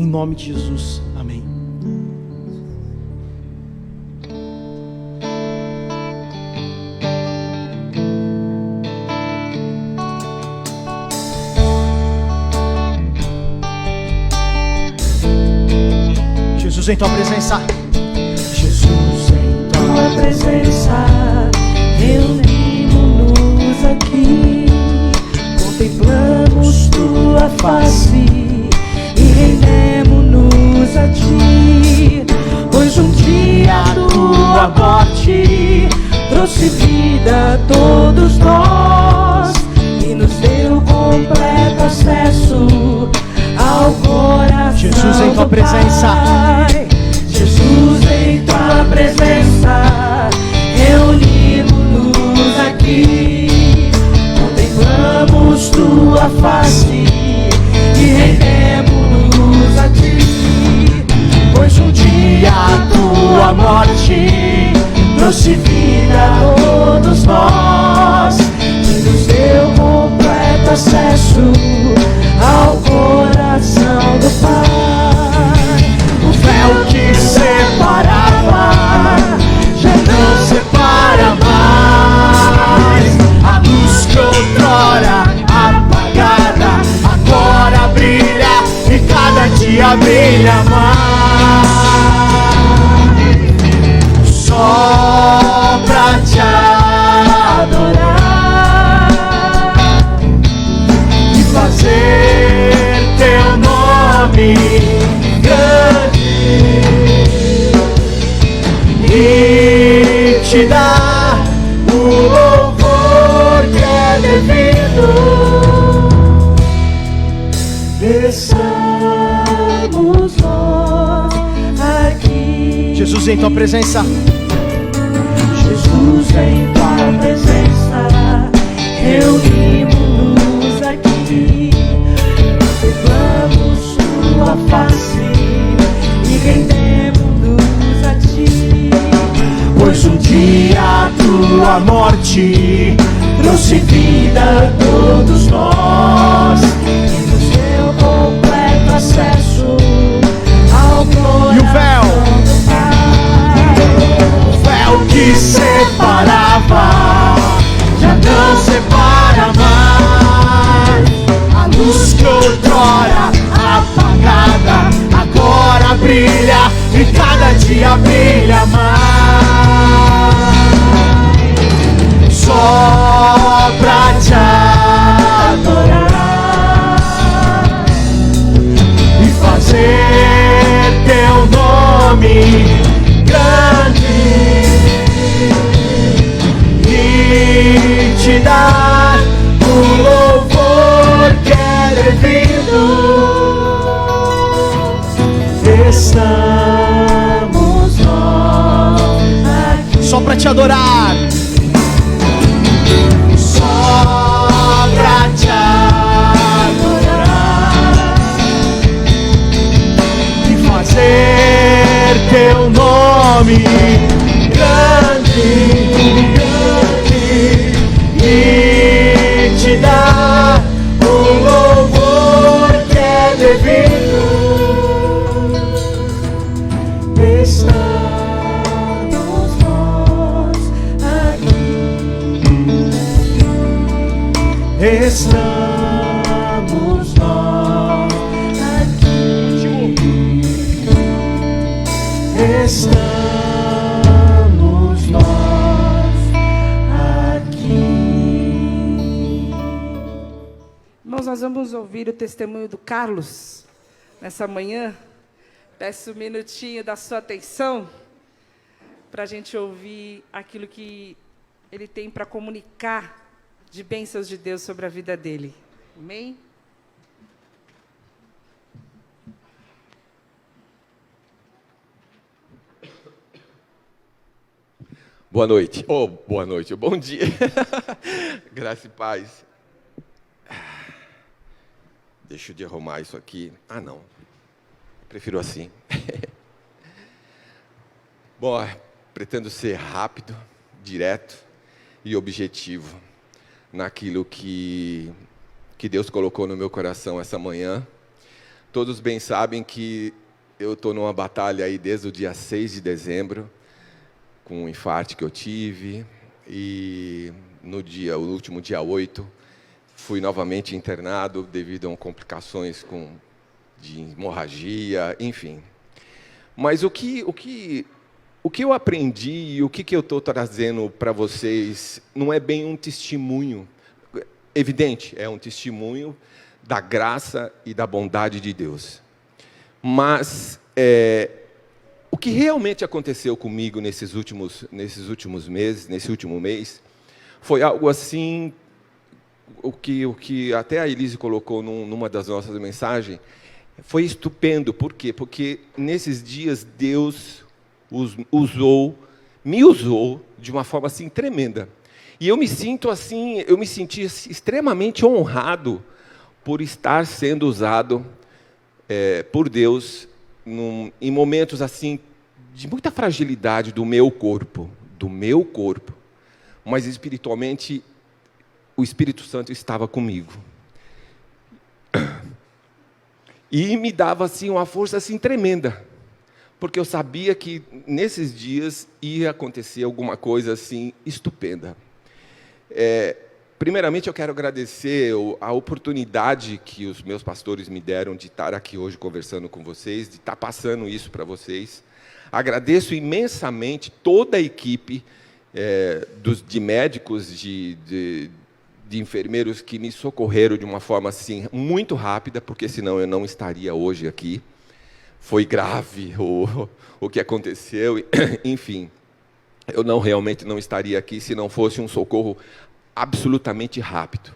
Em nome de Jesus, amém. Jesus em tua presença. Jesus em tua presença, reunimos-nos aqui, contemplamos tua face e rendemos-nos a ti, pois um dia a tua morte trouxe vida a todos nós e nos deu completo acesso ao coração. Jesus em tua presença. Pai. Jesus em tua presença, reunimos-nos aqui, contemplamos tua face e rendemos-nos a ti, pois um dia a tua morte trouxe vida a todos nós e nos deu completo acesso ao coração do Pai. O véu que separava já não separa mais. A luz que outrora apagada agora brilha e cada dia brilha mais. Só pra te adorar e fazer teu nome grande e te dar o louvor que é devido. Estamos nós aqui. Jesus em tua presença. Jesus em tua presença, reunimos-nos aqui, contemplamos tua face e rendemos-nos a ti, pois um dia a tua morte trouxe vida a todos nós e nos deu completo acesso ao coração. E o véu? Do Pai. O véu que separava já não separa mais. A luz que outrora apagada agora brilha e cada dia brilha mais. Só pra te adorar e fazer teu nome grande e te dar o louvor que é devido. Estamos nós aqui. Só pra te adorar. Só pra te adorar e fazer teu nome grande e te dar o louvor que é devido. Estamos nós aqui. Estamos nós aqui. Estamos nós aqui. Irmãos, nós vamos ouvir o testemunho do Carlos nessa manhã. Peço um minutinho da sua atenção para a gente ouvir aquilo que ele tem para comunicar de bênçãos de Deus sobre a vida dele. Amém? Boa noite. Boa noite. Bom dia. Graça e paz. Deixa eu de arrumar isso aqui. Não. Prefiro assim. Bom, pretendo ser rápido, direto e objetivo naquilo que Deus colocou no meu coração essa manhã, Todos bem sabem que eu estou numa batalha aí desde o dia 6 de dezembro, com um infarto que eu tive, e o último dia 8, fui novamente internado devido a complicações de hemorragia, enfim. Mas o que eu aprendi e o que eu estou trazendo para vocês não é bem um testemunho. Evidente, é um testemunho da graça e da bondade de Deus. Mas o que realmente aconteceu comigo nesses últimos meses, nesse último mês, foi algo assim, o que até a Elise colocou numa das nossas mensagens, foi estupendo. Por quê? Porque nesses dias Deus me usou de uma forma assim tremenda. E eu me senti extremamente honrado por estar sendo usado por Deus em momentos assim de muita fragilidade do meu corpo, mas espiritualmente o Espírito Santo estava comigo. E me dava assim uma força assim tremenda, porque eu sabia que nesses dias ia acontecer alguma coisa assim estupenda. Primeiramente, eu quero agradecer a oportunidade que os meus pastores me deram de estar aqui hoje conversando com vocês, de estar passando isso para vocês. Agradeço imensamente toda a equipe de médicos, de enfermeiros que me socorreram de uma forma assim muito rápida, porque senão eu não estaria hoje aqui. Foi grave o que aconteceu, enfim. Eu realmente não estaria aqui se não fosse um socorro absolutamente rápido.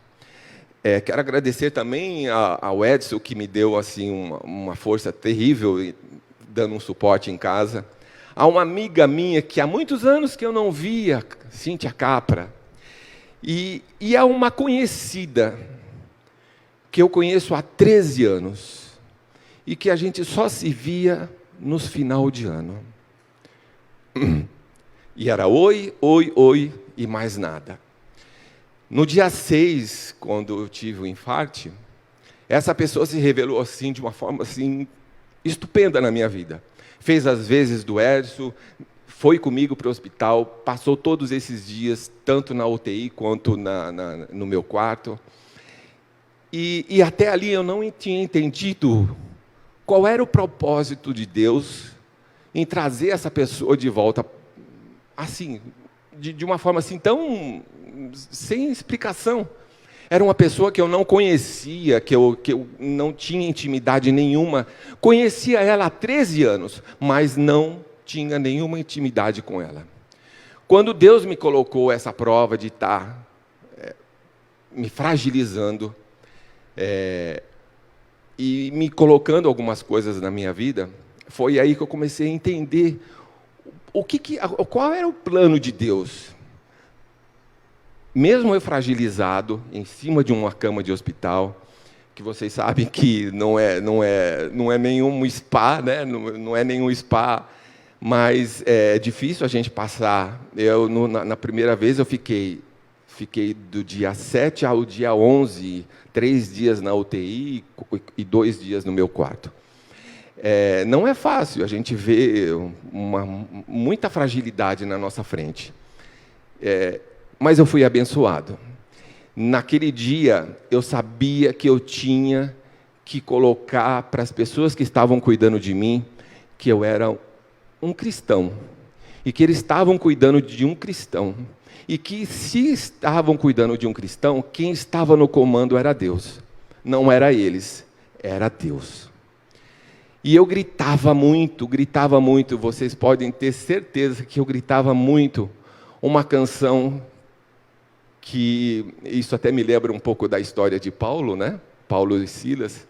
Quero agradecer também ao Edson, que me deu assim uma força terrível, dando um suporte em casa. A uma amiga minha que há muitos anos que eu não via, Cíntia Capra. E a uma conhecida que eu conheço há 13 anos e que a gente só se via nos final de ano. E era oi, oi, oi e mais nada. No dia 6, quando eu tive o infarto, essa pessoa se revelou assim de uma forma assim estupenda na minha vida. Fez as vezes do Edson, foi comigo para o hospital, passou todos esses dias, tanto na UTI quanto no meu quarto. E até ali eu não tinha entendido qual era o propósito de Deus em trazer essa pessoa de volta, assim, de uma forma assim tão sem explicação. Era uma pessoa que eu não conhecia, que eu não tinha intimidade nenhuma. Conhecia ela há 13 anos, mas não tinha nenhuma intimidade com ela. Quando Deus me colocou essa prova de estar me fragilizando e me colocando algumas coisas na minha vida, foi aí que eu comecei a entender qual era o plano de Deus. Mesmo eu fragilizado, em cima de uma cama de hospital, que vocês sabem que não é nenhum spa, né? Não é nenhum spa, mas é difícil a gente passar. Na primeira vez eu fiquei do dia 7 ao dia 11, 3 dias na UTI e 2 dias no meu quarto. Não é fácil, a gente vê muita fragilidade na nossa frente. Mas eu fui abençoado. Naquele dia, eu sabia que eu tinha que colocar para as pessoas que estavam cuidando de mim, que eu era um cristão, e que eles estavam cuidando de um cristão, e que se estavam cuidando de um cristão, quem estava no comando era Deus. Não era eles, era Deus. E eu gritava muito, vocês podem ter certeza que eu gritava muito uma canção que isso até me lembra um pouco da história de Paulo, né? Paulo e Silas,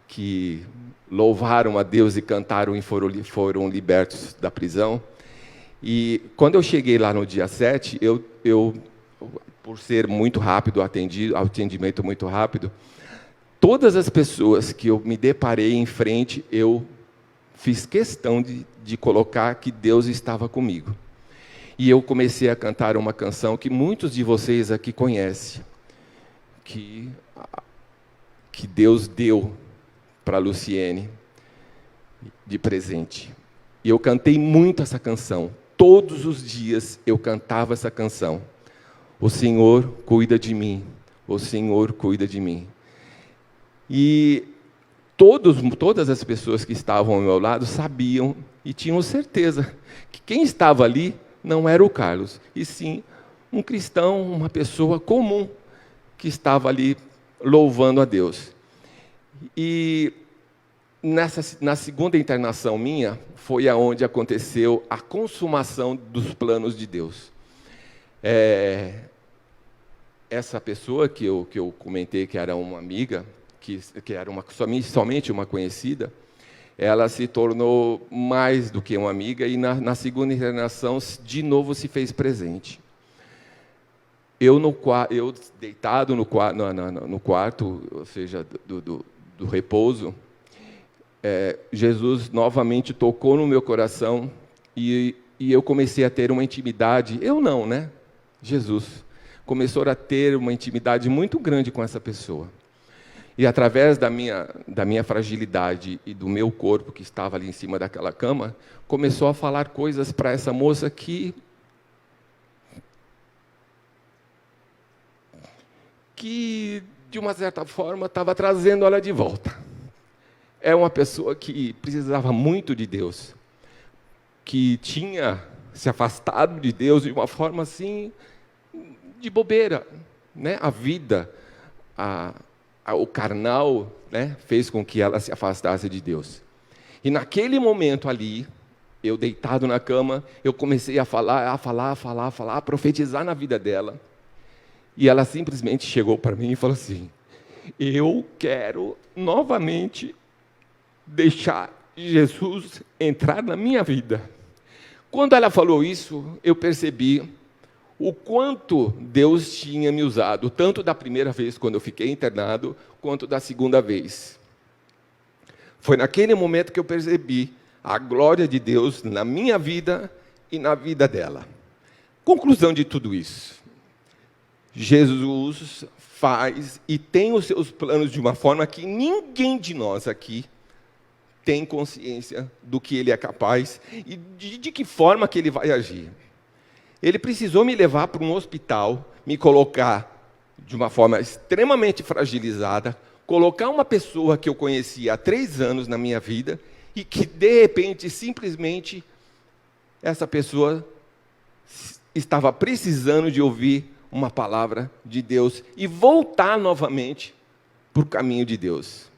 que louvaram a Deus e cantaram e foram libertos da prisão. E quando eu cheguei lá no dia 7, eu por ser muito rápido, atendimento muito rápido, todas as pessoas que eu me deparei em frente, eu fiz questão de colocar que Deus estava comigo. E eu comecei a cantar uma canção que muitos de vocês aqui conhecem, que Deus deu para a Luciene de presente. E eu cantei muito essa canção. Todos os dias eu cantava essa canção. O Senhor cuida de mim. O Senhor cuida de mim. E todas as pessoas que estavam ao meu lado sabiam e tinham certeza que quem estava ali não era o Carlos, e sim um cristão, uma pessoa comum que estava ali louvando a Deus. E na segunda internação minha, foi aonde aconteceu a consumação dos planos de Deus. Essa pessoa que eu comentei que era uma amiga, que era somente uma conhecida, ela se tornou mais do que uma amiga, e na segunda internação, de novo, se fez presente. Eu deitado no quarto, ou seja, do repouso, Jesus novamente tocou no meu coração e eu comecei a ter uma intimidade. Eu não, né? Jesus começou a ter uma intimidade muito grande com essa pessoa. E através da minha fragilidade e do meu corpo, que estava ali em cima daquela cama, começou a falar coisas para essa moça que de uma certa forma estava trazendo ela de volta. É uma pessoa que precisava muito de Deus, que tinha se afastado de Deus de uma forma assim, de bobeira, né? A vida, o carnal, né, fez com que ela se afastasse de Deus. E naquele momento ali, eu deitado na cama, eu comecei a falar, a profetizar na vida dela. E ela simplesmente chegou para mim e falou assim: eu quero novamente deixar Jesus entrar na minha vida. Quando ela falou isso, eu percebi o quanto Deus tinha me usado, tanto da primeira vez, quando eu fiquei internado, quanto da segunda vez. Foi naquele momento que eu percebi a glória de Deus na minha vida e na vida dela. Conclusão de tudo isso: Jesus faz e tem os seus planos de uma forma que ninguém de nós aqui tem consciência do que Ele é capaz e de que forma que Ele vai agir. Ele precisou me levar para um hospital, me colocar de uma forma extremamente fragilizada, colocar uma pessoa que eu conhecia há 3 anos na minha vida e que, de repente, simplesmente, essa pessoa estava precisando de ouvir uma palavra de Deus e voltar novamente para o caminho de Deus.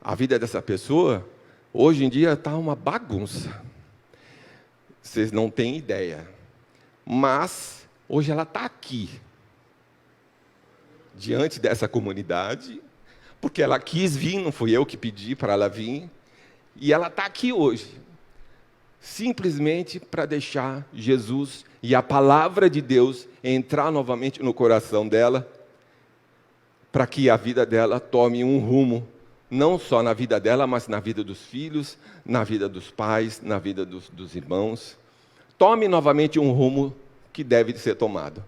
A vida dessa pessoa, hoje em dia, está uma bagunça. Vocês não têm ideia. Mas, hoje ela está aqui, diante dessa comunidade, porque ela quis vir, não fui eu que pedi para ela vir, e ela está aqui hoje, simplesmente para deixar Jesus e a palavra de Deus entrar novamente no coração dela, para que a vida dela tome um rumo, não só na vida dela, mas na vida dos filhos, na vida dos pais, na vida dos irmãos. Tome novamente um rumo que deve ser tomado.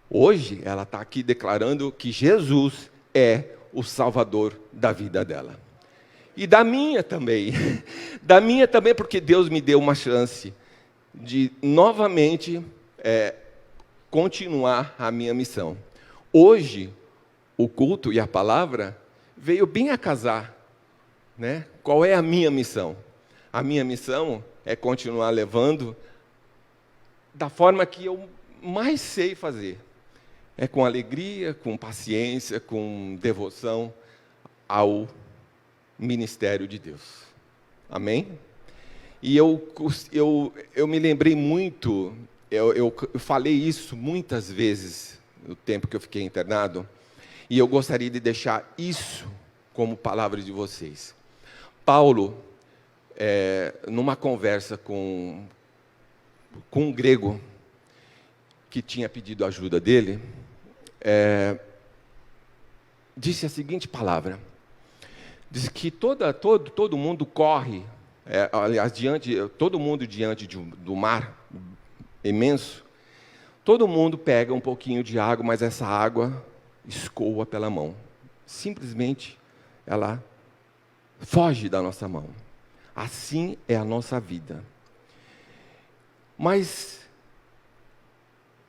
Hoje, ela está aqui declarando que Jesus é o Salvador da vida dela. E da minha também. Da minha também, porque Deus me deu uma chance de novamente continuar a minha missão. Hoje, o culto e a palavra veio bem a casar, né? Qual é a minha missão? A minha missão é continuar levando da forma que eu mais sei fazer. É com alegria, com paciência, com devoção ao ministério de Deus. Amém? E eu me lembrei muito, eu falei isso muitas vezes no tempo que eu fiquei internado, e eu gostaria de deixar isso como palavra de vocês. Paulo, numa conversa com um grego que tinha pedido ajuda dele, disse a seguinte palavra: diz que todo mundo corre, aliás, todo mundo diante do mar imenso, todo mundo pega um pouquinho de água, mas essa água escoa pela mão. Simplesmente, ela foge da nossa mão. Assim é a nossa vida. Mas,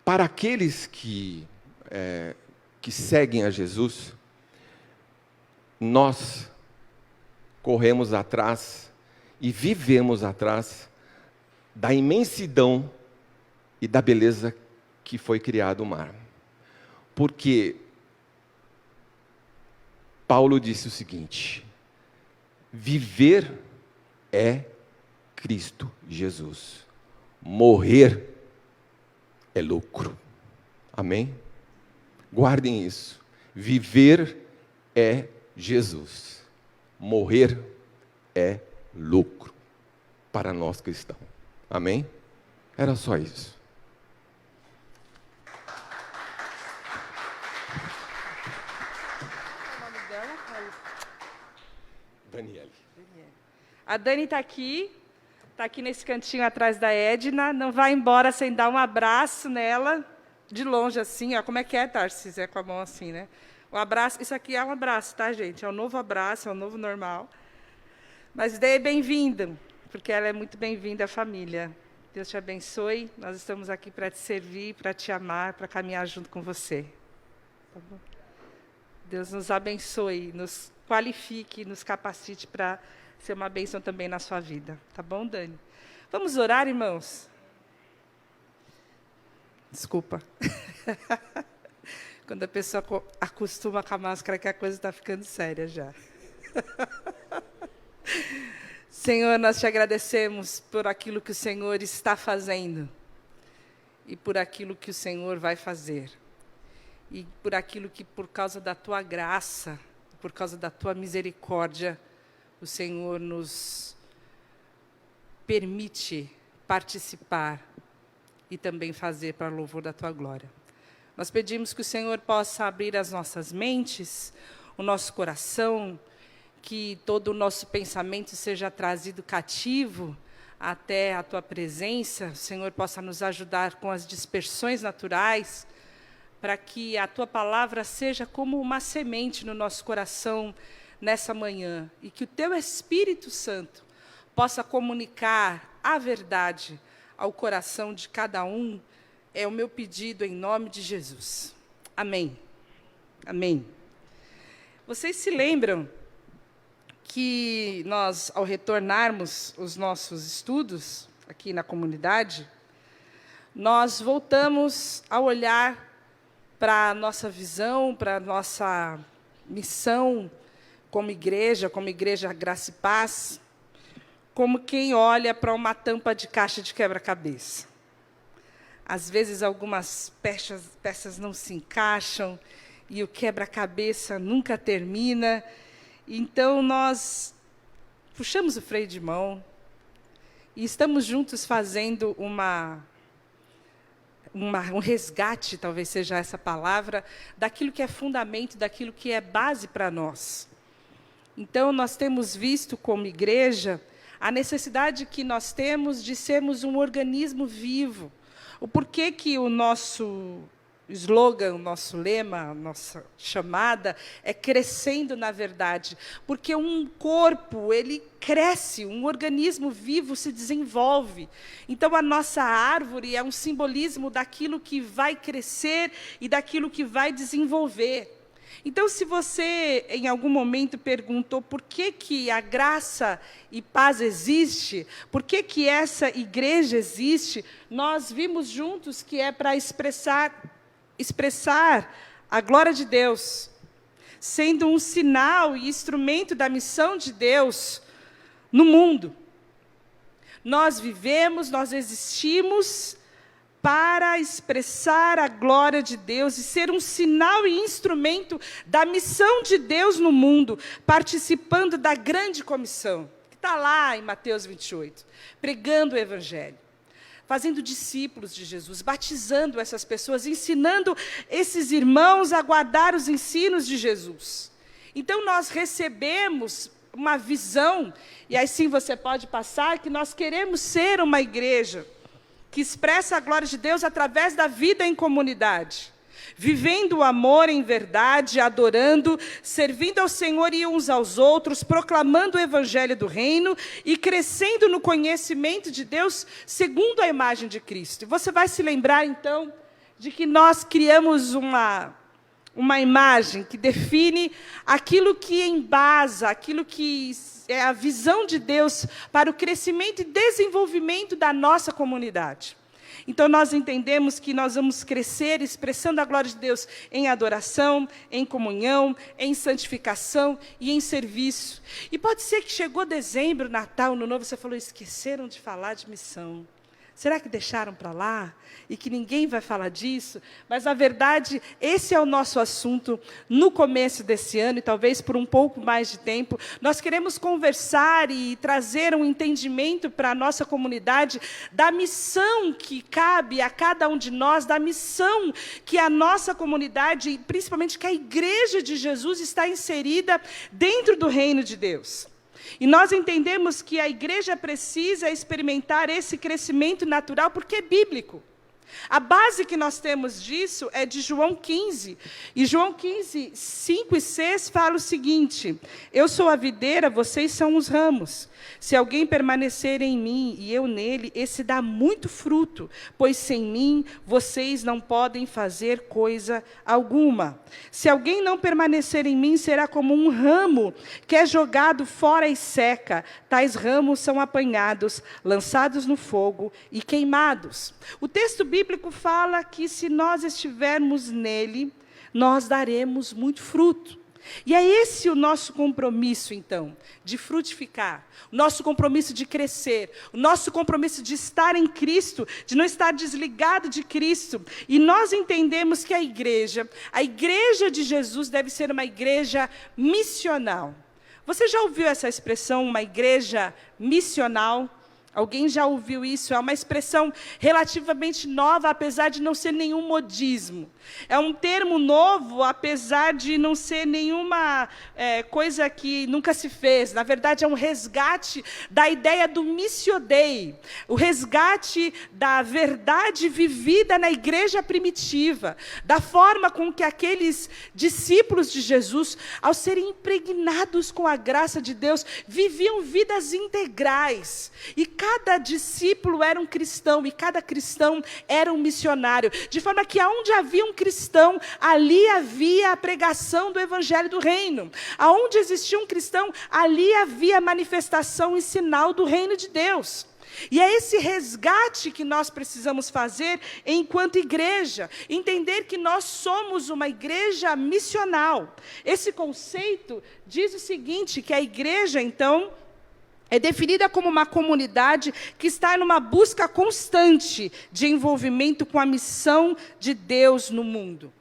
para aqueles que seguem a Jesus, nós corremos atrás e vivemos atrás da imensidão e da beleza que foi criado o mar. Porque Paulo disse o seguinte: viver é Cristo Jesus, morrer é lucro. Amém? Guardem isso. Viver é Jesus, morrer é lucro para nós cristãos. Amém? Era só isso. Daniele. A Dani está aqui nesse cantinho atrás da Edna, não vai embora sem dar um abraço nela, de longe assim, ó. Como é que é, Tarcísio? É com a mão assim, né? O abraço, isso aqui é um abraço, tá, gente? É um novo abraço, é um novo normal. Mas dê bem-vinda, porque ela é muito bem-vinda à família. Deus te abençoe, nós estamos aqui para te servir, para te amar, para caminhar junto com você. Tá bom? Deus nos abençoe, nos qualifique, nos capacite para ser uma bênção também na sua vida. Tá bom, Dani? Vamos orar, irmãos? Desculpa. Quando a pessoa acostuma com a máscara, que a coisa está ficando séria já. Senhor, nós te agradecemos por aquilo que o Senhor está fazendo e por aquilo que o Senhor vai fazer. E por aquilo que, por causa da tua graça, por causa da tua misericórdia, o Senhor nos permite participar e também fazer para louvor da tua glória. Nós pedimos que o Senhor possa abrir as nossas mentes, o nosso coração, que todo o nosso pensamento seja trazido cativo até a tua presença. O Senhor possa nos ajudar com as dispersões naturais, para que a tua palavra seja como uma semente no nosso coração nessa manhã, e que o teu Espírito Santo possa comunicar a verdade ao coração de cada um. É o meu pedido em nome de Jesus. Amém. Amém. Vocês se lembram que nós, ao retornarmos os nossos estudos aqui na comunidade, nós voltamos a olhar para a nossa visão, para a nossa missão como igreja Graça e Paz, como quem olha para uma tampa de caixa de quebra-cabeça. Às vezes, algumas peças não se encaixam e o quebra-cabeça nunca termina. Então, nós puxamos o freio de mão e estamos juntos fazendo um resgate, talvez seja essa palavra, daquilo que é fundamento, daquilo que é base para nós. Então, nós temos visto como igreja a necessidade que nós temos de sermos um organismo vivo. O porquê que o nosso slogan, o nosso lema, a nossa chamada é crescendo na verdade. Porque um corpo, ele cresce, um organismo vivo se desenvolve. Então, a nossa árvore é um simbolismo daquilo que vai crescer e daquilo que vai desenvolver. Então, se você, em algum momento, perguntou por que a Graça e Paz existe, por que essa igreja existe, nós vimos juntos que é para expressar a glória de Deus, sendo um sinal e instrumento da missão de Deus no mundo. Nós vivemos, nós existimos para expressar a glória de Deus e ser um sinal e instrumento da missão de Deus no mundo, participando da grande comissão, que está lá em Mateus 28, pregando o Evangelho, fazendo discípulos de Jesus, batizando essas pessoas, ensinando esses irmãos a guardar os ensinos de Jesus. Então, nós recebemos uma visão, e assim você pode passar, que nós queremos ser uma igreja que expressa a glória de Deus através da vida em comunidade. vivendo o amor em verdade, adorando, servindo ao Senhor e uns aos outros, proclamando o evangelho do reino e crescendo no conhecimento de Deus segundo a imagem de Cristo. E você vai se lembrar, então, de que nós criamos uma imagem que define aquilo que embasa, aquilo que é a visão de Deus para o crescimento e desenvolvimento da nossa comunidade. Então, nós entendemos que nós vamos crescer expressando a glória de Deus em adoração, em comunhão, em santificação e em serviço. E pode ser que chegou dezembro, Natal, no Novo, você falou, esqueceram de falar de missão. Será que deixaram para lá? E que ninguém vai falar disso? Mas, na verdade, esse é o nosso assunto no começo desse ano, e talvez por um pouco mais de tempo. Nós queremos conversar e trazer um entendimento para a nossa comunidade da missão que cabe a cada um de nós, da missão que a nossa comunidade, e principalmente que a Igreja de Jesus está inserida dentro do reino de Deus. E nós entendemos que a igreja precisa experimentar esse crescimento natural porque é bíblico. A base que nós temos disso é de João 15. E João 15, 5 e 6 fala o seguinte: eu sou a videira, vocês são os ramos. Se alguém permanecer em mim e eu nele, esse dá muito fruto, pois sem mim vocês não podem fazer coisa alguma. Se alguém não permanecer em mim, será como um ramo que é jogado fora e seca. Tais ramos são apanhados, lançados no fogo e queimados. O texto bíblico fala que se nós estivermos nele, nós daremos muito fruto. E é esse o nosso compromisso, então, de frutificar, o nosso compromisso de crescer, o nosso compromisso de estar em Cristo, de não estar desligado de Cristo. E nós entendemos que a igreja de Jesus deve ser uma igreja missional. Você já ouviu essa expressão, uma igreja missional? Alguém já ouviu isso? É uma expressão relativamente nova, apesar de não ser nenhum modismo. É um termo novo, apesar de não ser nenhuma coisa que nunca se fez. Na verdade, é um resgate da ideia do missio Dei, o resgate da verdade vivida na igreja primitiva, da forma com que aqueles discípulos de Jesus, ao serem impregnados com a graça de Deus, viviam vidas integrais. E cada discípulo era um cristão, e cada cristão era um missionário. De forma que aonde havia um cristão, ali havia a pregação do evangelho do reino. Aonde existia um cristão, ali havia a manifestação e sinal do reino de Deus. E é esse resgate que nós precisamos fazer enquanto igreja, entender que nós somos uma igreja missional. Esse conceito diz o seguinte, que a igreja, então, é definida como uma comunidade que está numa busca constante de envolvimento com a missão de Deus no mundo.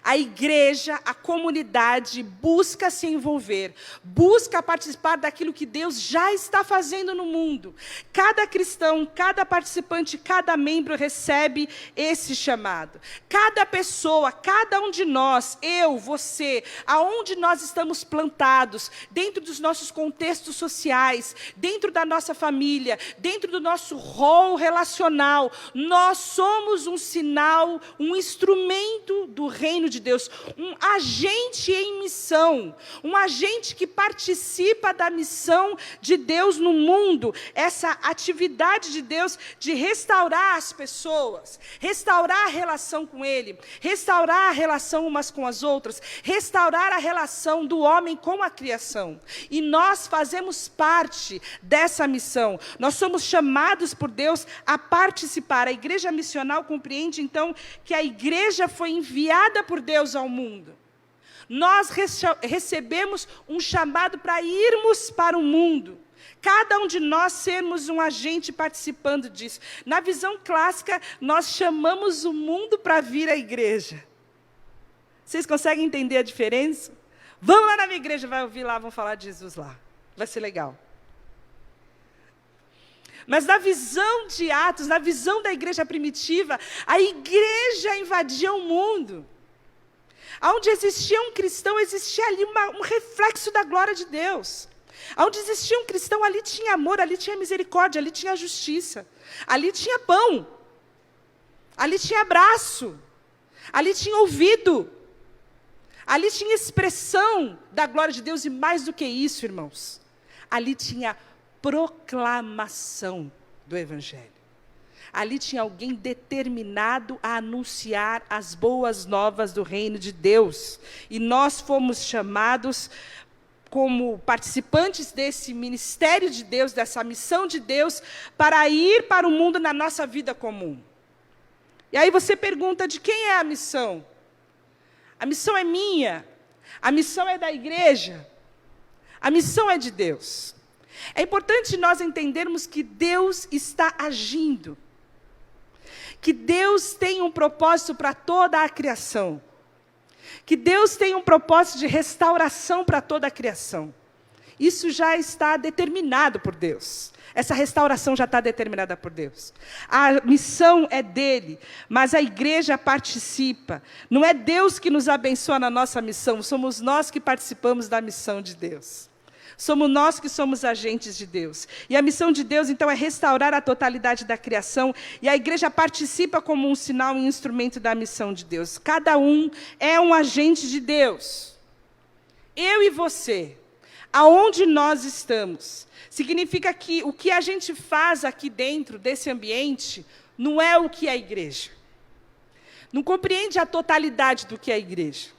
A igreja, a comunidade, busca se envolver, busca participar daquilo que Deus já está fazendo no mundo. Cada cristão, cada participante, cada membro recebe esse chamado. Cada pessoa, cada um de nós, eu, você, aonde nós estamos plantados, dentro dos nossos contextos sociais, dentro da nossa família, dentro do nosso rol relacional, nós somos um sinal, um instrumento do reino de Deus, um agente em missão, um agente que participa da missão de Deus no mundo, essa atividade de Deus de restaurar as pessoas, restaurar a relação com Ele, restaurar a relação umas com as outras, restaurar a relação do homem com a criação. E nós fazemos parte dessa missão, nós somos chamados por Deus a participar. A igreja missional compreende, então, que a igreja foi enviada por Deus ao mundo. Nós recebemos um chamado para irmos para o mundo. Cada um de nós sermos um agente participando disso. Na visão clássica, nós chamamos o mundo para vir à igreja. Vocês conseguem entender a diferença? Vão lá na minha igreja, vai ouvir lá, vão falar de Jesus lá. Vai ser legal. Mas na visão de Atos, na visão da igreja primitiva, a igreja invadia o mundo. Onde existia um cristão, existia ali um reflexo da glória de Deus. Onde existia um cristão, ali tinha amor, ali tinha misericórdia, ali tinha justiça. Ali tinha pão. Ali tinha abraço. Ali tinha ouvido. Ali tinha expressão da glória de Deus. E mais do que isso, irmãos, ali tinha proclamação do Evangelho. Ali tinha alguém determinado a anunciar as boas novas do reino de Deus. E nós fomos chamados como participantes desse ministério de Deus, dessa missão de Deus, para ir para o mundo na nossa vida comum. E aí você pergunta, de quem é a missão? A missão é minha, a missão é da igreja, a missão é de Deus. É importante nós entendermos que Deus está agindo, que Deus tem um propósito para toda a criação, que Deus tem um propósito de restauração para toda a criação. Isso já está determinado por Deus. Essa restauração já está determinada por Deus. A missão é dele, mas a igreja participa. Não é Deus que nos abençoa na nossa missão, somos nós que participamos da missão de Deus. Somos nós que somos agentes de Deus. E a missão de Deus, então, é restaurar a totalidade da criação, e a igreja participa como um sinal e instrumento da missão de Deus. Cada um é um agente de Deus. Eu e você, aonde nós estamos, significa que o que a gente faz aqui dentro desse ambiente não é o que é a igreja. Não compreende a totalidade do que é a igreja.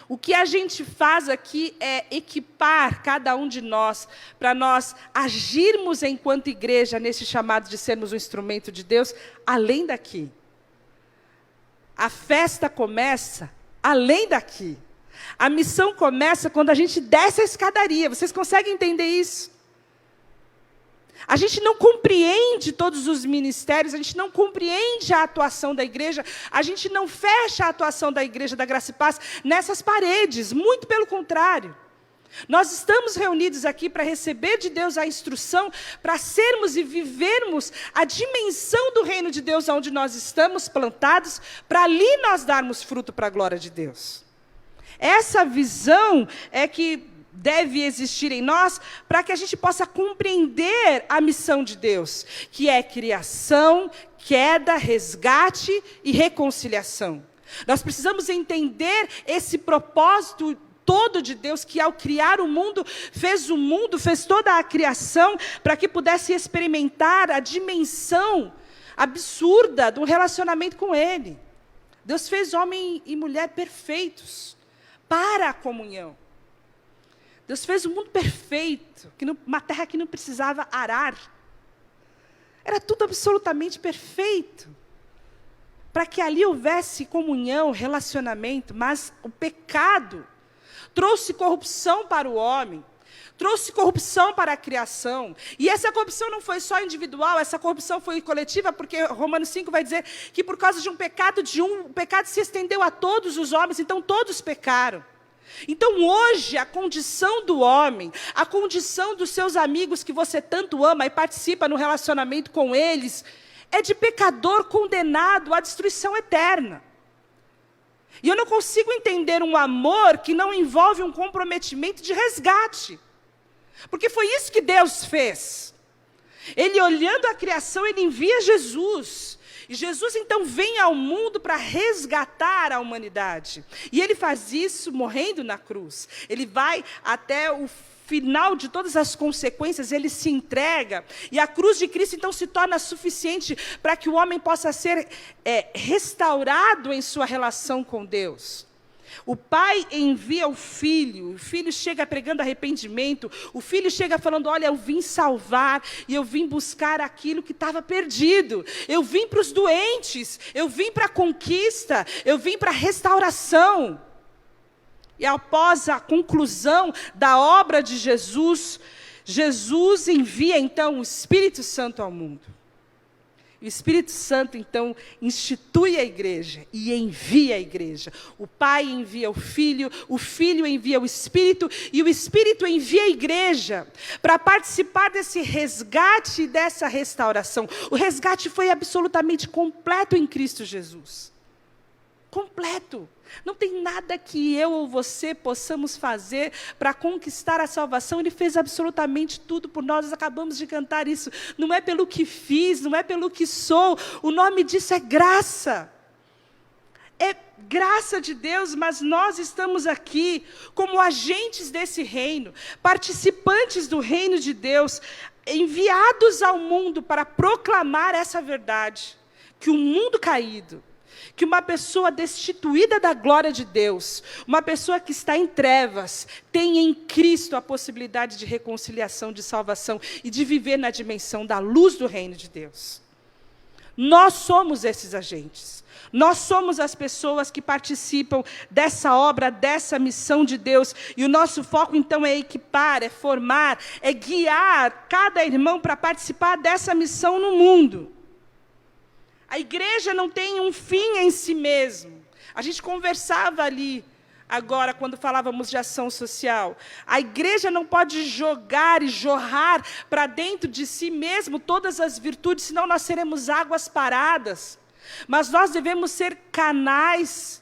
O que a gente faz aqui é equipar cada um de nós para nós agirmos enquanto igreja nesse chamado de sermos um instrumento de Deus, além daqui. A festa começa além daqui. A missão começa quando a gente desce a escadaria. Vocês conseguem entender isso? A gente não compreende todos os ministérios, a gente não compreende a atuação da igreja, a gente não fecha a atuação da igreja da Graça e Paz nessas paredes, muito pelo contrário. Nós estamos reunidos aqui para receber de Deus a instrução, para sermos e vivermos a dimensão do reino de Deus onde nós estamos plantados, para ali nós darmos fruto para a glória de Deus. Essa visão é que deve existir em nós para que a gente possa compreender a missão de Deus, que é criação, queda, resgate e reconciliação. Nós precisamos entender esse propósito todo de Deus, que ao criar o mundo, fez toda a criação para que pudesse experimentar a dimensão absurda do relacionamento com Ele. Deus fez homem e mulher perfeitos para a comunhão. Deus fez um mundo perfeito, uma terra que não precisava arar. Era tudo absolutamente perfeito, para que ali houvesse comunhão, relacionamento, mas o pecado trouxe corrupção para o homem, trouxe corrupção para a criação. E essa corrupção não foi só individual, essa corrupção foi coletiva, porque Romanos 5 vai dizer que por causa de um pecado o pecado se estendeu a todos os homens, então todos pecaram. Então hoje a condição do homem, a condição dos seus amigos que você tanto ama e participa no relacionamento com eles, é de pecador condenado à destruição eterna. E eu não consigo entender um amor que não envolve um comprometimento de resgate. Porque foi isso que Deus fez. Ele, olhando a criação, ele envia Jesus. E Jesus, então, vem ao mundo para resgatar a humanidade. E ele faz isso morrendo na cruz. Ele vai até o final de todas as consequências, ele se entrega. E a cruz de Cristo, então, se torna suficiente para que o homem possa ser restaurado em sua relação com Deus. O pai envia o filho chega pregando arrependimento, o filho chega falando, olha, eu vim salvar, e eu vim buscar aquilo que estava perdido, eu vim para os doentes, eu vim para a conquista, eu vim para a restauração. E após a conclusão da obra de Jesus, Jesus envia então o Espírito Santo ao mundo. O Espírito Santo, então, institui a igreja e envia a igreja. O Pai envia o Filho envia o Espírito, e o Espírito envia a igreja para participar desse resgate e dessa restauração. O resgate foi absolutamente completo em Cristo Jesus. Completo. Não tem nada que eu ou você possamos fazer para conquistar a salvação. Ele fez absolutamente tudo por nós. Nós acabamos de cantar isso. Não é pelo que fiz, não é pelo que sou. O nome disso é graça. é graça de Deus, mas nós estamos aqui como agentes desse reino, participantes do reino de Deus, enviados ao mundo para proclamar essa verdade, que o mundo caído, que uma pessoa destituída da glória de Deus, uma pessoa que está em trevas, tem em Cristo a possibilidade de reconciliação, de salvação e de viver na dimensão da luz do reino de Deus. Nós somos esses agentes. Nós somos as pessoas que participam dessa obra, dessa missão de Deus. E o nosso foco, então, é equipar, é formar, é guiar cada irmão para participar dessa missão no mundo. A igreja não tem um fim em si mesmo. A gente conversava ali, agora, quando falávamos de ação social. A igreja não pode jogar e jorrar para dentro de si mesmo todas as virtudes, senão nós seremos águas paradas. Mas nós devemos ser canais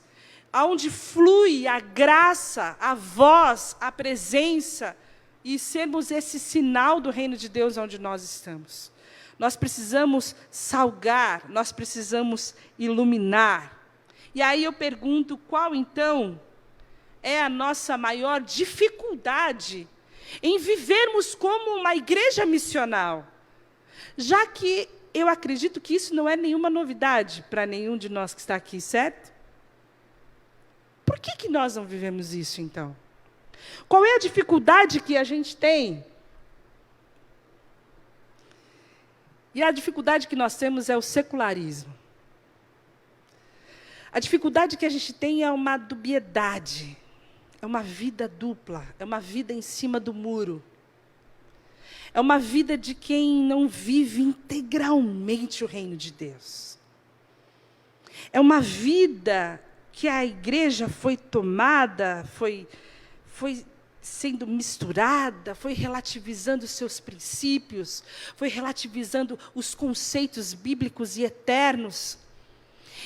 onde flui a graça, a voz, a presença, e sermos esse sinal do reino de Deus onde nós estamos. Nós precisamos salgar, nós precisamos iluminar. E aí eu pergunto, qual então é a nossa maior dificuldade em vivermos como uma igreja missional? Já que eu acredito que isso não é nenhuma novidade para nenhum de nós que está aqui, certo? Por que nós não vivemos isso, então? Qual é a dificuldade que a gente tem? E a dificuldade que nós temos é o secularismo. A dificuldade que a gente tem é uma dubiedade, é uma vida dupla, é uma vida em cima do muro. É uma vida de quem não vive integralmente o reino de Deus. É uma vida que a igreja foi tomada, foi sendo misturada, foi relativizando os seus princípios, foi relativizando os conceitos bíblicos e eternos.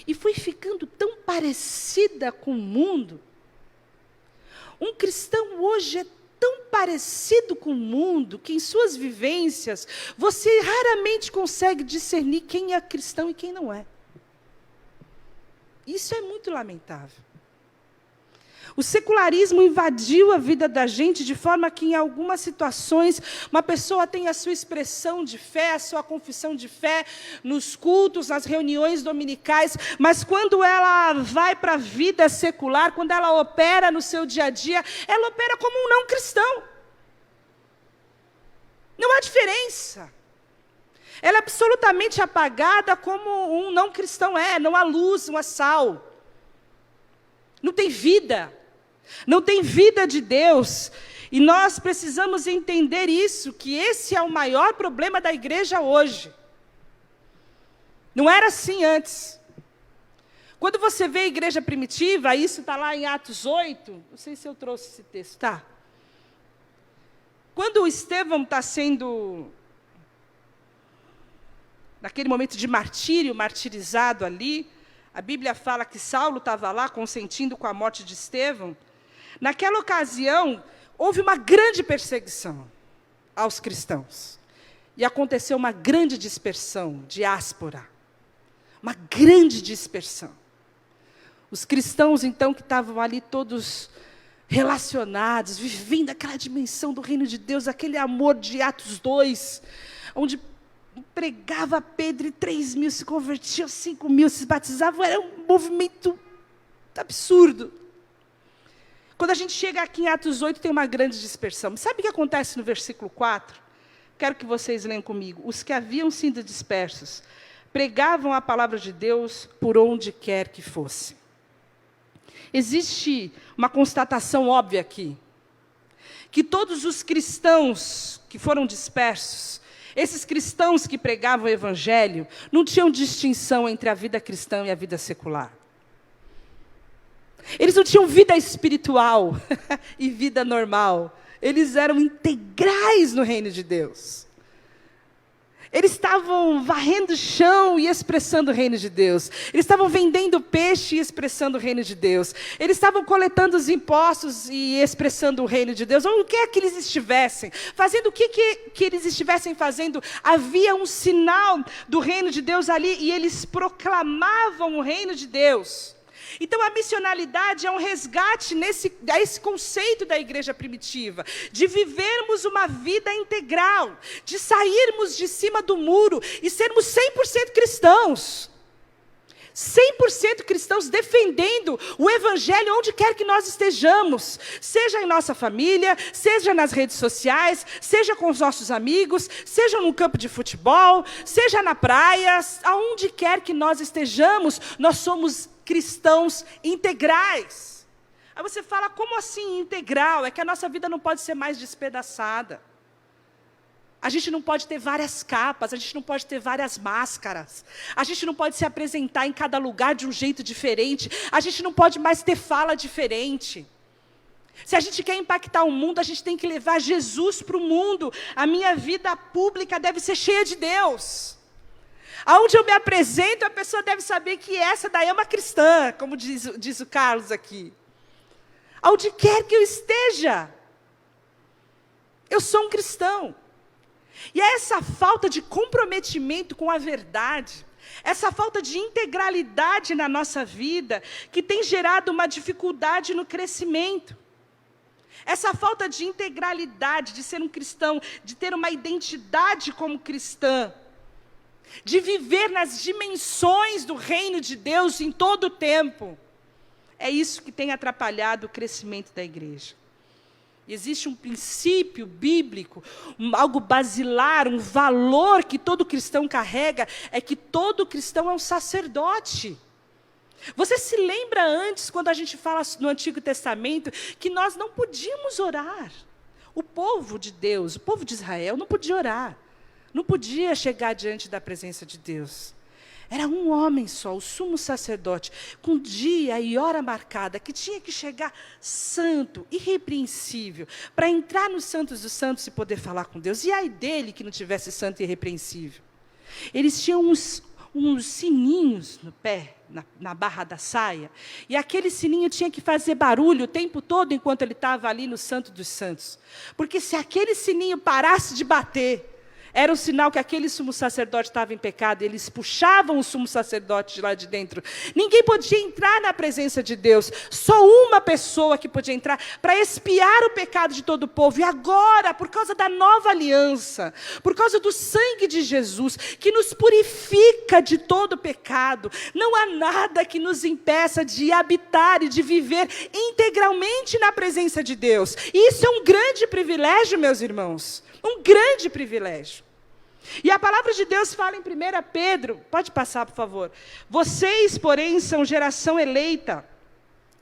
E foi ficando tão parecida com o mundo. Um cristão hoje é tão parecido com o mundo, que em suas vivências, você raramente consegue discernir quem é cristão e quem não é. Isso é muito lamentável. O secularismo invadiu a vida da gente de forma que, em algumas situações, uma pessoa tem a sua expressão de fé, a sua confissão de fé, nos cultos, nas reuniões dominicais, mas quando ela vai para a vida secular, quando ela opera no seu dia a dia, ela opera como um não cristão. Não há diferença. Ela é absolutamente apagada como um não cristão é, não há luz, não há sal. Não tem vida. Não tem vida de Deus. E nós precisamos entender isso, que esse é o maior problema da igreja hoje. Não era assim antes. Quando você vê a igreja primitiva, isso está lá em Atos 8, não sei se eu trouxe esse texto, tá? Quando o Estevão está sendo, naquele momento de martírio, martirizado ali, a Bíblia fala que Saulo estava lá consentindo com a morte de Estevão. Naquela ocasião, houve uma grande perseguição aos cristãos. E aconteceu uma grande dispersão, diáspora. Uma grande dispersão. Os cristãos, então, que estavam ali todos relacionados, vivendo aquela dimensão do reino de Deus, aquele amor de Atos 2, onde pregava Pedro e 3.000 se convertiam, 5.000 se batizavam, era um movimento absurdo. Quando a gente chega aqui em Atos 8, tem uma grande dispersão. Sabe o que acontece no versículo 4? Quero que vocês leiam comigo. Os que haviam sido dispersos pregavam a palavra de Deus por onde quer que fosse. Existe uma constatação óbvia aqui, que todos os cristãos que foram dispersos, esses cristãos que pregavam o evangelho, não tinham distinção entre a vida cristã e a vida secular. Eles não tinham vida espiritual e vida normal. Eles eram integrais no reino de Deus. Eles estavam varrendo o chão e expressando o reino de Deus. Eles estavam vendendo peixe e expressando o reino de Deus. Eles estavam coletando os impostos e expressando o reino de Deus. Ou o que é que eles estivessem fazendo, o que eles estivessem fazendo, havia um sinal do reino de Deus ali e eles proclamavam o reino de Deus. Então, a missionalidade é um resgate a esse conceito da igreja primitiva, de vivermos uma vida integral, de sairmos de cima do muro e sermos 100% cristãos. 100% cristãos defendendo o evangelho onde quer que nós estejamos, seja em nossa família, seja nas redes sociais, seja com os nossos amigos, seja no campo de futebol, seja na praia, aonde quer que nós estejamos, nós somos cristãos integrais. Aí você fala, como assim integral? É que a nossa vida não pode ser mais despedaçada. A gente não pode ter várias capas, a gente não pode ter várias máscaras, a gente não pode se apresentar em cada lugar de um jeito diferente, a gente não pode mais ter fala diferente. Se a gente quer impactar o mundo, a gente tem que levar Jesus para o mundo. A minha vida pública deve ser cheia de Deus. Aonde eu me apresento, a pessoa deve saber que essa daí é uma cristã, como diz o Carlos aqui. Aonde quer que eu esteja, eu sou um cristão. E é essa falta de comprometimento com a verdade, essa falta de integralidade na nossa vida, que tem gerado uma dificuldade no crescimento. Essa falta de integralidade, de ser um cristão, de ter uma identidade como cristã, de viver nas dimensões do reino de Deus em todo o tempo, é isso que tem atrapalhado o crescimento da igreja. Existe um princípio bíblico, algo basilar, um valor que todo cristão carrega, é que todo cristão é um sacerdote. Você se lembra antes, quando a gente fala no Antigo Testamento, que nós não podíamos orar. O povo de Deus, o povo de Israel não podia orar, não podia chegar diante da presença de Deus. Era um homem só, o sumo sacerdote, com dia e hora marcada, que tinha que chegar santo, irrepreensível, para entrar nos santos dos santos e poder falar com Deus. E ai dele que não tivesse santo e irrepreensível. Eles tinham uns sininhos no pé, na barra da saia, e aquele sininho tinha que fazer barulho o tempo todo enquanto ele estava ali no santo dos santos. Porque se aquele sininho parasse de bater, era um sinal que aquele sumo sacerdote estava em pecado. Eles puxavam o sumo sacerdote de lá de dentro. Ninguém podia entrar na presença de Deus. Só uma pessoa que podia entrar para expiar o pecado de todo o povo. E agora, por causa da nova aliança, por causa do sangue de Jesus, que nos purifica de todo o pecado, não há nada que nos impeça de habitar e de viver integralmente na presença de Deus. E isso é um grande privilégio, meus irmãos. Um grande privilégio. E a palavra de Deus fala em 1 Pedro, pode passar, por favor. Vocês, porém, são geração eleita,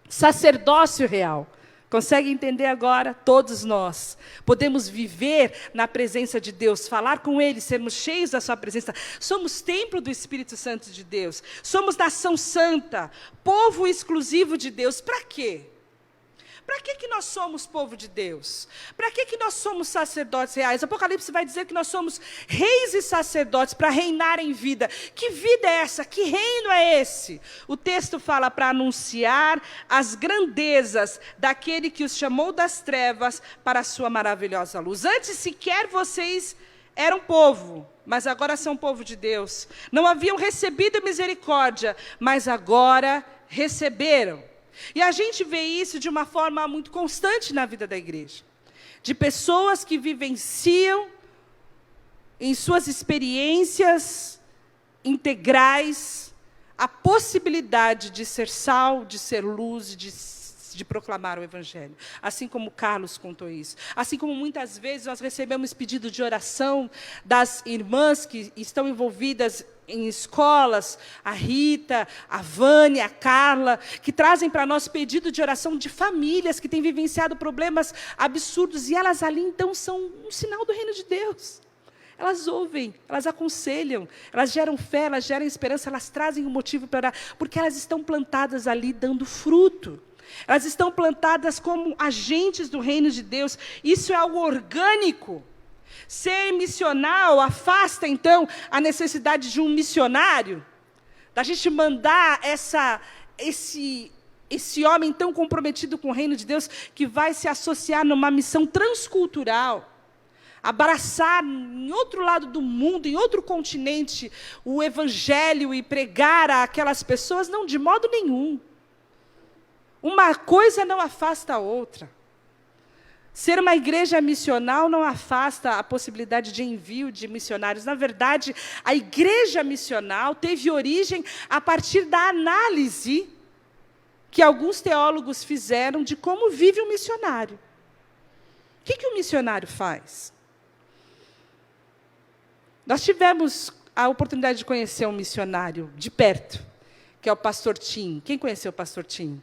sacerdócio real. Consegue entender agora? Todos nós podemos viver na presença de Deus, falar com Ele, sermos cheios da sua presença. Somos templo do Espírito Santo de Deus. Somos nação santa, povo exclusivo de Deus. Para quê? Para que nós somos povo de Deus? Para que nós somos sacerdotes reais? Apocalipse vai dizer que nós somos reis e sacerdotes para reinar em vida. Que vida é essa? Que reino é esse? O texto fala para anunciar as grandezas daquele que os chamou das trevas para a sua maravilhosa luz. Antes sequer vocês eram povo, mas agora são povo de Deus. Não haviam recebido misericórdia, mas agora receberam. E a gente vê isso de uma forma muito constante na vida da igreja. De pessoas que vivenciam em suas experiências integrais a possibilidade de ser sal, de ser luz, de proclamar o Evangelho. Assim como Carlos contou isso. Assim como muitas vezes nós recebemos pedido de oração das irmãs que estão envolvidas em escolas, a Rita, a Vânia, a Carla, que trazem para nós pedido de oração de famílias que têm vivenciado problemas absurdos, e elas ali então são um sinal do reino de Deus. Elas ouvem, elas aconselham, elas geram fé, elas geram esperança, elas trazem um motivo para orar, porque elas estão plantadas ali dando fruto. Elas estão plantadas como agentes do reino de Deus. Isso é algo orgânico. Ser missional afasta, então, a necessidade de um missionário, da gente mandar esse homem tão comprometido com o reino de Deus, que vai se associar numa missão transcultural, abraçar em outro lado do mundo, em outro continente, o Evangelho e pregar a aquelas pessoas. Não, de modo nenhum. Uma coisa não afasta a outra. Ser uma igreja missional não afasta a possibilidade de envio de missionários. Na verdade, a igreja missional teve origem a partir da análise que alguns teólogos fizeram de como vive um missionário. O que o missionário faz? Nós tivemos a oportunidade de conhecer um missionário de perto, que é o pastor Tim. Quem conheceu o pastor Tim?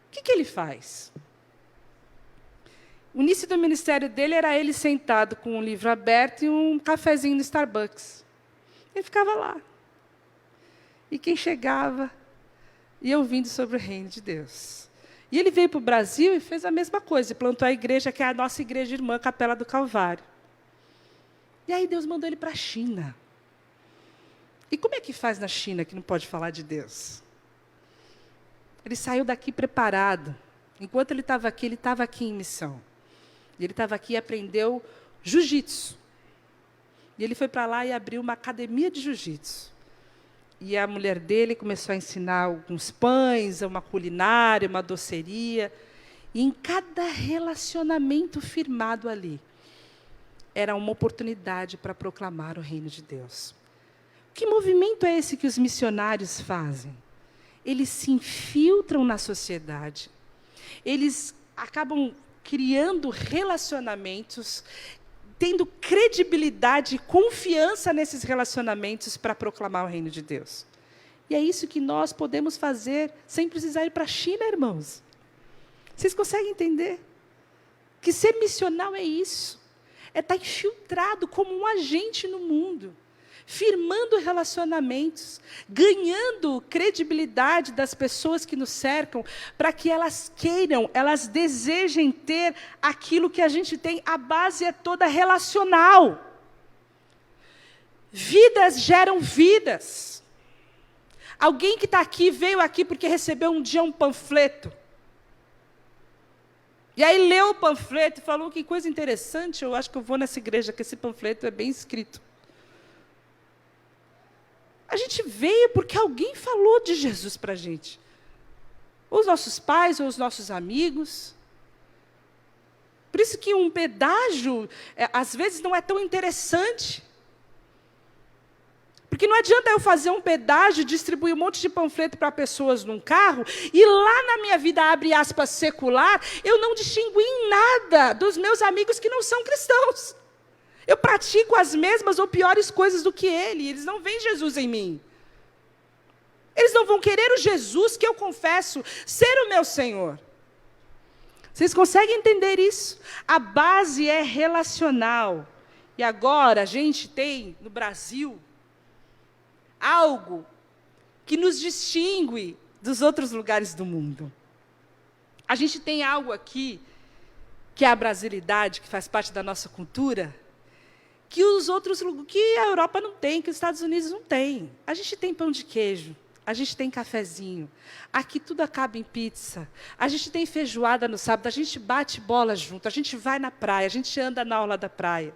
O que ele faz? O início do ministério dele era ele sentado com um livro aberto e um cafezinho no Starbucks. Ele ficava lá. E quem chegava ia ouvindo sobre o reino de Deus. E ele veio para o Brasil e fez a mesma coisa, e plantou a igreja, que é a nossa igreja irmã, Capela do Calvário. E aí Deus mandou ele para a China. E como é que faz na China que não pode falar de Deus? Ele saiu daqui preparado. Enquanto ele estava aqui em missão. E ele estava aqui e aprendeu jiu-jitsu. E ele foi para lá e abriu uma academia de jiu-jitsu. E a mulher dele começou a ensinar alguns pães, uma culinária, uma doceria. E em cada relacionamento firmado ali, era uma oportunidade para proclamar o reino de Deus. Que movimento é esse que os missionários fazem? Eles se infiltram na sociedade. Eles acabam criando relacionamentos, tendo credibilidade e confiança nesses relacionamentos para proclamar o reino de Deus. E é isso que nós podemos fazer sem precisar ir para a China, irmãos. Vocês conseguem entender? Que ser missional é isso. É estar infiltrado como um agente no mundo, firmando relacionamentos, ganhando credibilidade das pessoas que nos cercam, para que elas queiram, elas desejem ter aquilo que a gente tem. A base é toda relacional. Vidas geram vidas. Alguém que está aqui, veio aqui porque recebeu um dia um panfleto. E aí leu o panfleto e falou: que coisa interessante, eu acho que eu vou nessa igreja, que esse panfleto é bem escrito. A gente veio porque alguém falou de Jesus para a gente. Ou os nossos pais, ou os nossos amigos. Por isso que um pedágio, às vezes, não é tão interessante. Porque não adianta eu fazer um pedágio, distribuir um monte de panfleto para pessoas num carro, e lá na minha vida, abre aspas, secular, eu não distingo em nada dos meus amigos que não são cristãos. Eu pratico as mesmas ou piores coisas do que ele. Eles não veem Jesus em mim. Eles não vão querer o Jesus que eu confesso ser o meu Senhor. Vocês conseguem entender isso? A base é relacional. E agora a gente tem, no Brasil, algo que nos distingue dos outros lugares do mundo. A gente tem algo aqui, que é a brasilidade, que faz parte da nossa cultura, que que a Europa não tem, que os Estados Unidos não têm. A gente tem pão de queijo, a gente tem cafezinho, aqui tudo acaba em pizza, a gente tem feijoada no sábado, a gente bate bola junto, a gente vai na praia, a gente anda na orla da praia.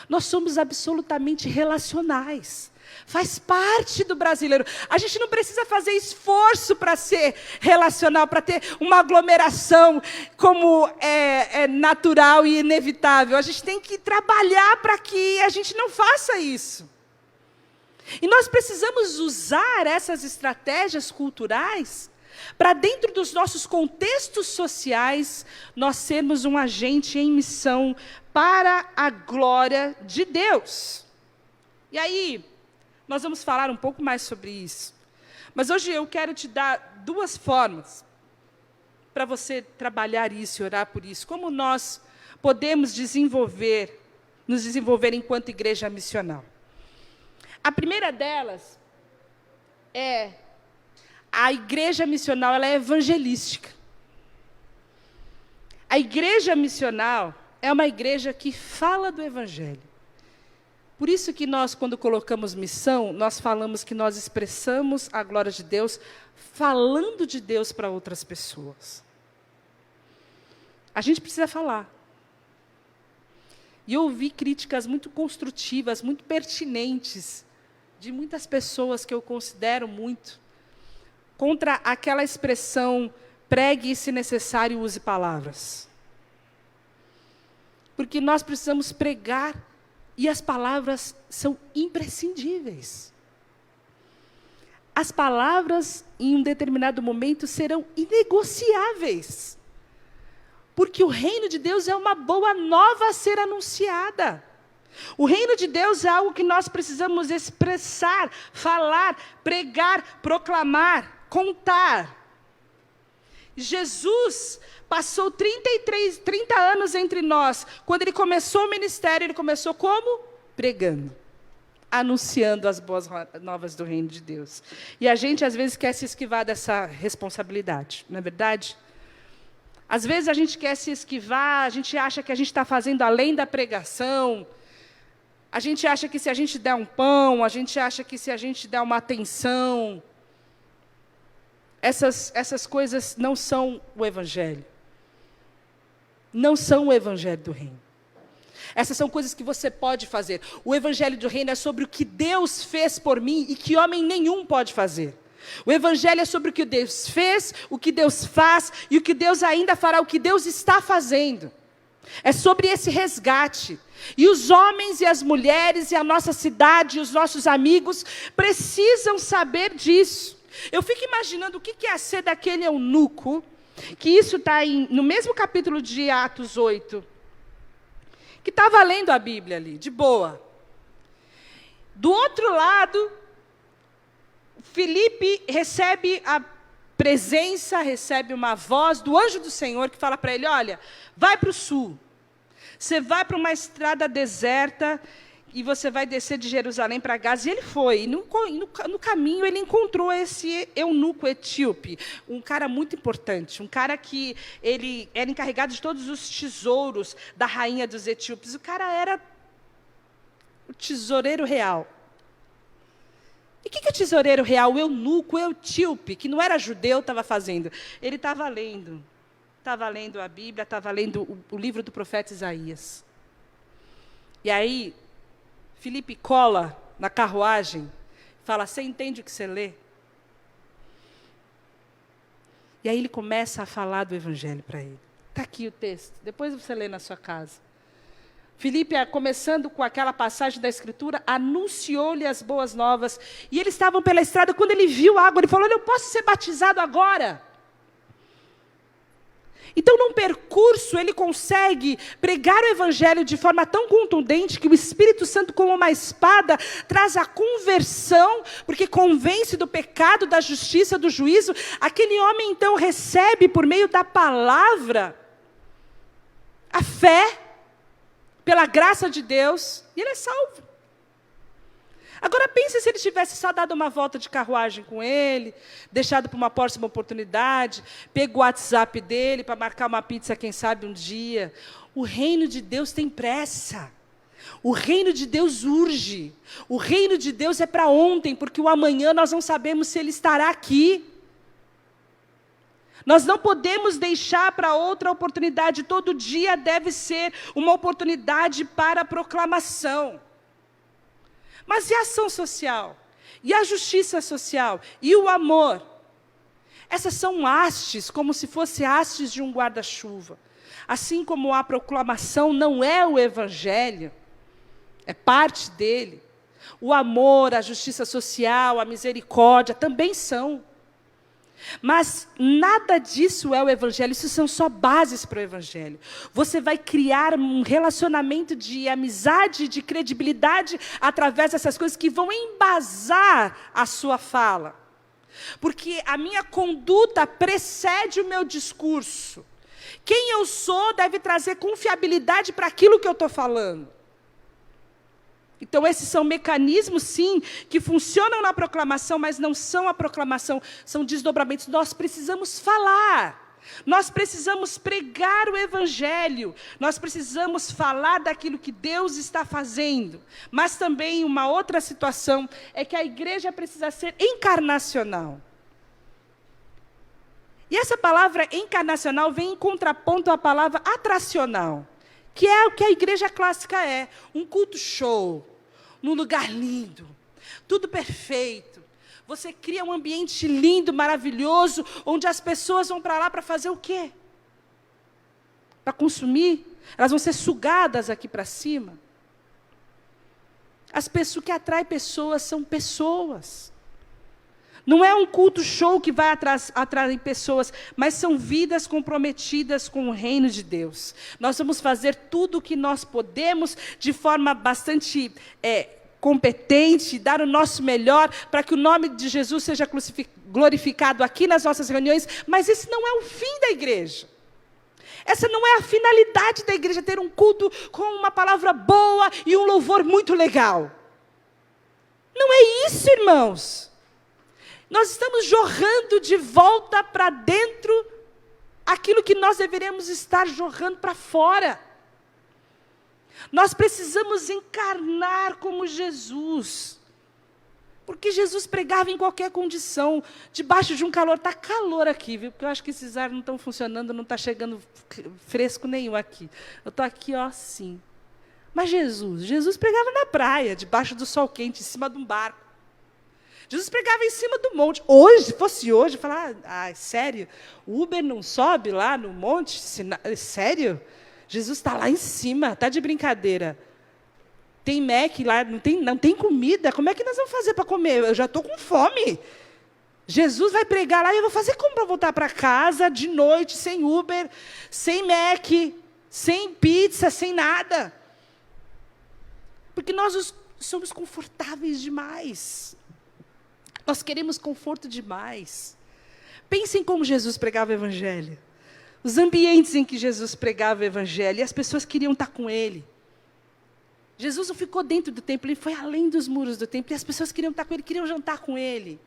Nós somos absolutamente relacionais. Faz parte do brasileiro. A gente não precisa fazer esforço para ser relacional, para ter uma aglomeração como é natural e inevitável. A gente tem que trabalhar para que a gente não faça isso. E nós precisamos usar essas estratégias culturais para, dentro dos nossos contextos sociais, nós sermos um agente em missão para a glória de Deus. E aí, nós vamos falar um pouco mais sobre isso. Mas hoje eu quero te dar 2 formas para você trabalhar isso e orar por isso. Como nós podemos nos desenvolver enquanto igreja missional. A primeira delas é: a igreja missional, ela é evangelística. A igreja missional é uma igreja que fala do evangelho. Por isso que nós, quando colocamos missão, nós falamos que nós expressamos a glória de Deus, falando de Deus para outras pessoas. A gente precisa falar. E eu ouvi críticas muito construtivas, muito pertinentes, de muitas pessoas que eu considero muito, contra aquela expressão, pregue e, se necessário, use palavras. Porque nós precisamos pregar e as palavras são imprescindíveis. As palavras, em um determinado momento, serão inegociáveis. Porque o reino de Deus é uma boa nova a ser anunciada. O reino de Deus é algo que nós precisamos expressar, falar, pregar, proclamar, contar. Jesus passou 30 anos entre nós. Quando ele começou o ministério, ele começou como? Pregando, anunciando as boas novas do reino de Deus. E a gente, às vezes, quer se esquivar dessa responsabilidade, não é verdade? Às vezes, a gente quer se esquivar, a gente acha que a gente está fazendo além da pregação. A gente acha que se a gente der um pão, a gente acha que se a gente der uma atenção, essas coisas não são o Evangelho. Não são o Evangelho do reino. Essas são coisas que você pode fazer. O Evangelho do reino é sobre o que Deus fez por mim e que homem nenhum pode fazer. O Evangelho é sobre o que Deus fez, o que Deus faz e o que Deus ainda fará, o que Deus está fazendo. É sobre esse resgate. E os homens e as mulheres e a nossa cidade e os nossos amigos precisam saber disso. Eu fico imaginando o que é ser daquele eunuco, que isso está no mesmo capítulo de Atos 8, que estava lendo a Bíblia ali, de boa. Do outro lado, Filipe recebe a presença, recebe uma voz do anjo do Senhor que fala para ele, olha, vai para o sul. Você vai para uma estrada deserta e você vai descer de Jerusalém para Gaza. E ele foi. E no caminho ele encontrou esse eunuco etíope, um cara muito importante, um cara que ele era encarregado de todos os tesouros da rainha dos etíopes. O cara era o tesoureiro real. E o que o tesoureiro real, o eunuco, o etíope, que não era judeu, estava fazendo? Ele estava lendo. Estava lendo a Bíblia, estava lendo o livro do profeta Isaías. E aí, Filipe cola na carruagem, fala, você entende o que você lê? E aí ele começa a falar do Evangelho para ele. Está aqui o texto, depois você lê na sua casa. Filipe, começando com aquela passagem da Escritura, anunciou-lhe as boas novas. E eles estavam pela estrada, quando ele viu a água, ele falou, olha, eu posso ser batizado agora? Então, num percurso, ele consegue pregar o Evangelho de forma tão contundente que o Espírito Santo, como uma espada, traz a conversão, porque convence do pecado, da justiça, do juízo. Aquele homem, então, recebe, por meio da palavra, a fé, pela graça de Deus, e ele é salvo. Agora, pense se ele tivesse só dado uma volta de carruagem com ele, deixado para uma próxima oportunidade, pego o WhatsApp dele para marcar uma pizza, quem sabe, um dia. O reino de Deus tem pressa. O reino de Deus urge. O reino de Deus é para ontem, porque o amanhã nós não sabemos se ele estará aqui. Nós não podemos deixar para outra oportunidade. Todo dia deve ser uma oportunidade para a proclamação. Mas e a ação social? E a justiça social? E o amor? Essas são hastes, como se fossem hastes de um guarda-chuva. Assim como a proclamação não é o Evangelho, é parte dele. O amor, a justiça social, a misericórdia também são. Mas nada disso é o Evangelho, isso são só bases para o Evangelho. Você vai criar um relacionamento de amizade, de credibilidade, através dessas coisas que vão embasar a sua fala. Porque a minha conduta precede o meu discurso. Quem eu sou deve trazer confiabilidade para aquilo que eu estou falando. Então, esses são mecanismos, sim, que funcionam na proclamação, mas não são a proclamação, são desdobramentos. Nós precisamos falar, nós precisamos pregar o Evangelho, nós precisamos falar daquilo que Deus está fazendo. Mas também uma outra situação é que a igreja precisa ser encarnacional. E essa palavra encarnacional vem em contraponto à palavra atracional, que é o que a igreja clássica é, um culto show, num lugar lindo, tudo perfeito, Você cria um ambiente lindo, maravilhoso, onde as pessoas vão para lá para fazer o quê? Para consumir? Elas vão ser sugadas aqui para cima. O que atrai pessoas são pessoas. Não é um culto show que vai atrair pessoas, mas são vidas comprometidas com o reino de Deus. Nós vamos fazer tudo o que nós podemos de forma bastante competente, dar o nosso melhor para que o nome de Jesus seja glorificado aqui nas nossas reuniões, mas esse não é o fim da igreja. Essa não é a finalidade da igreja, ter um culto com uma palavra boa e um louvor muito legal. Não é isso, irmãos. Nós estamos jorrando de volta para dentro aquilo que nós deveríamos estar jorrando para fora. Nós precisamos encarnar como Jesus. Porque Jesus pregava em qualquer condição, debaixo de um calor. Está calor aqui, viu? Porque eu acho que esses ares não estão funcionando, não está chegando fresco nenhum aqui. Eu estou aqui, ó, assim. Mas Jesus pregava na praia, debaixo do sol quente, em cima de um barco. Jesus pregava em cima do monte. Hoje, se fosse hoje, falar, sério? O Uber não sobe lá no monte? Sério? Jesus está lá em cima, está de brincadeira. Tem Mac lá, não tem comida. Como é que nós vamos fazer para comer? Eu já estou com fome. Jesus vai pregar lá e eu vou fazer como para voltar para casa de noite, sem Uber, sem Mac, sem pizza, sem nada. Porque nós somos confortáveis demais. Nós queremos conforto demais. Pensem como Jesus pregava o Evangelho. Os ambientes em que Jesus pregava o Evangelho. E as pessoas queriam estar com Ele. Jesus não ficou dentro do templo, Ele foi além dos muros do templo. E as pessoas queriam estar com Ele, queriam jantar com Ele.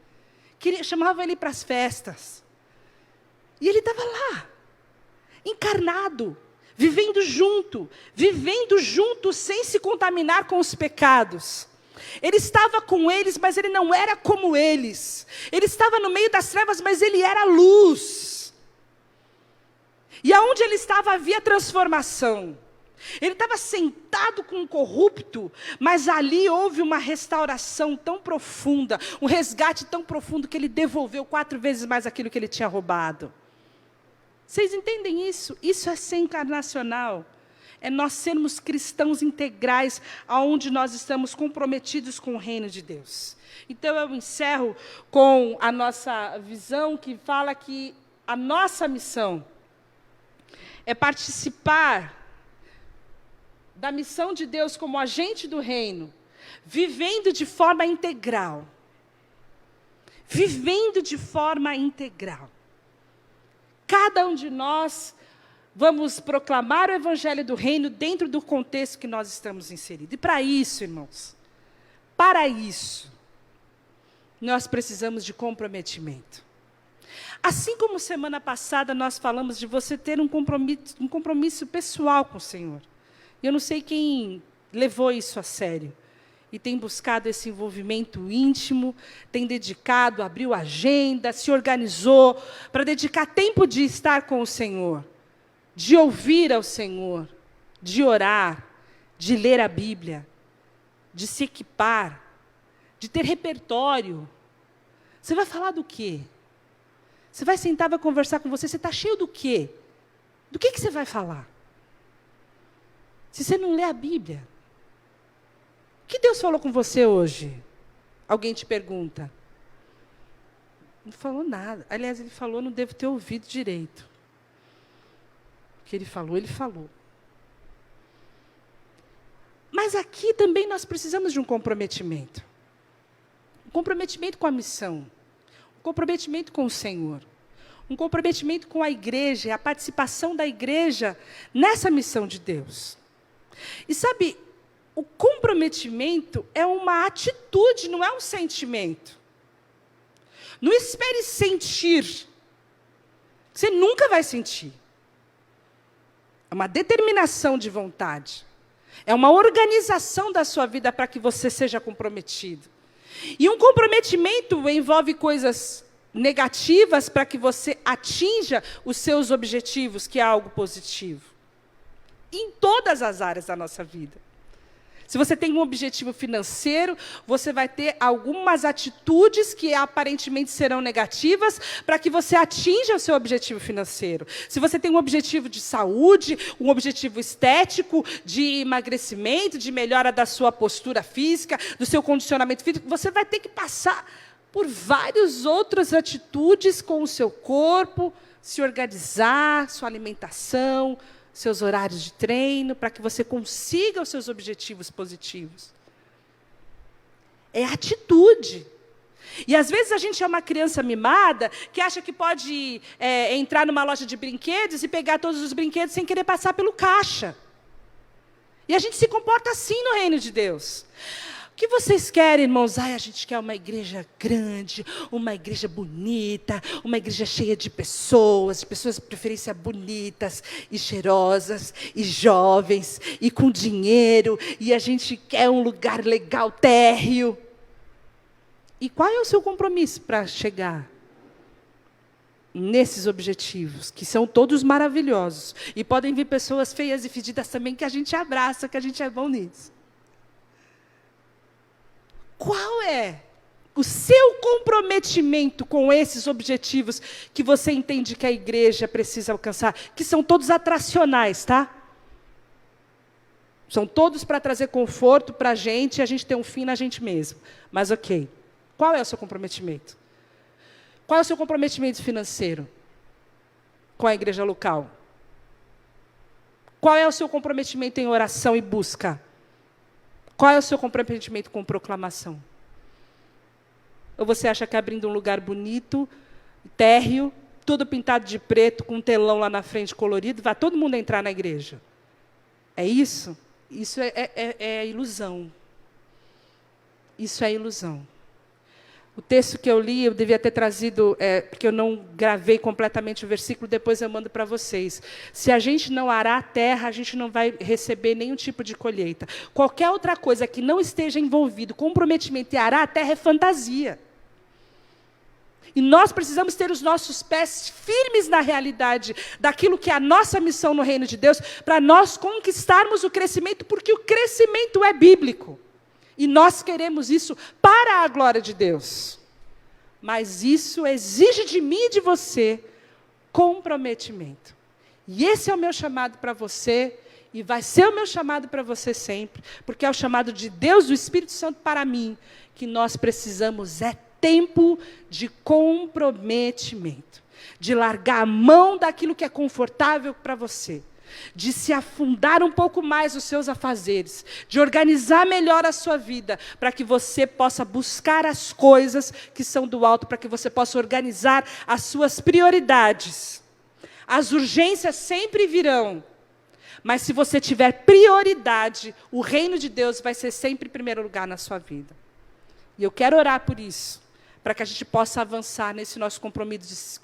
Chamavam Ele para as festas. E Ele estava lá, encarnado, vivendo junto sem se contaminar com os pecados. Ele estava com eles, mas Ele não era como eles. Ele estava no meio das trevas, mas Ele era luz. E aonde Ele estava havia transformação. Ele estava sentado com um corrupto, mas ali houve uma restauração tão profunda, um resgate tão profundo que Ele devolveu 4 vezes mais aquilo que Ele tinha roubado. Vocês entendem isso? Isso é ser encarnacional. É nós sermos cristãos integrais, aonde nós estamos comprometidos com o reino de Deus. Então eu encerro com a nossa visão que fala que a nossa missão é participar da missão de Deus como agente do reino, vivendo de forma integral. Vivendo de forma integral. Cada um de nós vamos proclamar o Evangelho do Reino dentro do contexto que nós estamos inseridos. E para isso, irmãos, nós precisamos de comprometimento. Assim como semana passada nós falamos de você ter um compromisso pessoal com o Senhor. Eu não sei quem levou isso a sério e tem buscado esse envolvimento íntimo, tem dedicado, abriu agenda, se organizou para dedicar tempo de estar com o Senhor, de ouvir ao Senhor, de orar, de ler a Bíblia, de se equipar, de ter repertório. Você vai falar do quê? Você vai sentar, vai conversar com você está cheio do quê? Do que você vai falar? Se você não lê a Bíblia, o que Deus falou com você hoje? Alguém te pergunta. Não falou nada. Aliás, Ele falou, não devo ter ouvido direito. O que Ele falou. Mas aqui também nós precisamos de um comprometimento. Um comprometimento com a missão. Um comprometimento com o Senhor. Um comprometimento com a igreja, a participação da igreja nessa missão de Deus. E sabe, o comprometimento é uma atitude, não é um sentimento. Não espere sentir. Você nunca vai sentir. É uma determinação de vontade. É uma organização da sua vida para que você seja comprometido. E um comprometimento envolve coisas negativas para que você atinja os seus objetivos, que é algo positivo. Em todas as áreas da nossa vida. Se você tem um objetivo financeiro, você vai ter algumas atitudes que aparentemente serão negativas para que você atinja o seu objetivo financeiro. Se você tem um objetivo de saúde, um objetivo estético, de emagrecimento, de melhora da sua postura física, do seu condicionamento físico, você vai ter que passar por várias outras atitudes com o seu corpo, se organizar, sua alimentação, seus horários de treino, para que você consiga os seus objetivos positivos. É atitude. E, às vezes, a gente é uma criança mimada que acha que pode entrar numa loja de brinquedos e pegar todos os brinquedos sem querer passar pelo caixa. E a gente se comporta assim no reino de Deus. O que vocês querem, irmãos? A gente quer uma igreja grande, uma igreja bonita, uma igreja cheia de pessoas de preferência bonitas e cheirosas, e jovens, e com dinheiro, e a gente quer um lugar legal, térreo. E qual é o seu compromisso para chegar nesses objetivos, que são todos maravilhosos? E podem vir pessoas feias e fedidas também, que a gente abraça, que a gente é bom nisso. Qual é o seu comprometimento com esses objetivos que você entende que a igreja precisa alcançar? Que são todos atracionais, tá? São todos para trazer conforto para a gente e a gente ter um fim na gente mesmo. Mas ok. Qual é o seu comprometimento? Qual é o seu comprometimento financeiro com a igreja local? Qual é o seu comprometimento em oração e busca? Qual é o seu comprometimento com proclamação? Ou você acha que abrindo um lugar bonito, térreo, tudo pintado de preto, com um telão lá na frente colorido, vai todo mundo entrar na igreja? É isso? Isso é ilusão. Isso é ilusão. O texto que eu li, eu devia ter trazido, porque eu não gravei completamente o versículo, depois eu mando para vocês. Se a gente não arar a terra, a gente não vai receber nenhum tipo de colheita. Qualquer outra coisa que não esteja envolvido, comprometimento em arar a terra é fantasia. E nós precisamos ter os nossos pés firmes na realidade daquilo que é a nossa missão no reino de Deus, para nós conquistarmos o crescimento, porque o crescimento é bíblico. E nós queremos isso para a glória de Deus. Mas isso exige de mim e de você comprometimento. E esse é o meu chamado para você, e vai ser o meu chamado para você sempre, porque é o chamado de Deus, do Espírito Santo para mim, que nós precisamos tempo de comprometimento, de largar a mão daquilo que é confortável para você, de se afundar um pouco mais nos seus afazeres, de organizar melhor a sua vida, para que você possa buscar as coisas que são do alto, para que você possa organizar as suas prioridades. As urgências sempre virão, mas se você tiver prioridade, o reino de Deus vai ser sempre em primeiro lugar na sua vida. E eu quero orar por isso, para que a gente possa avançar nesse nosso compromisso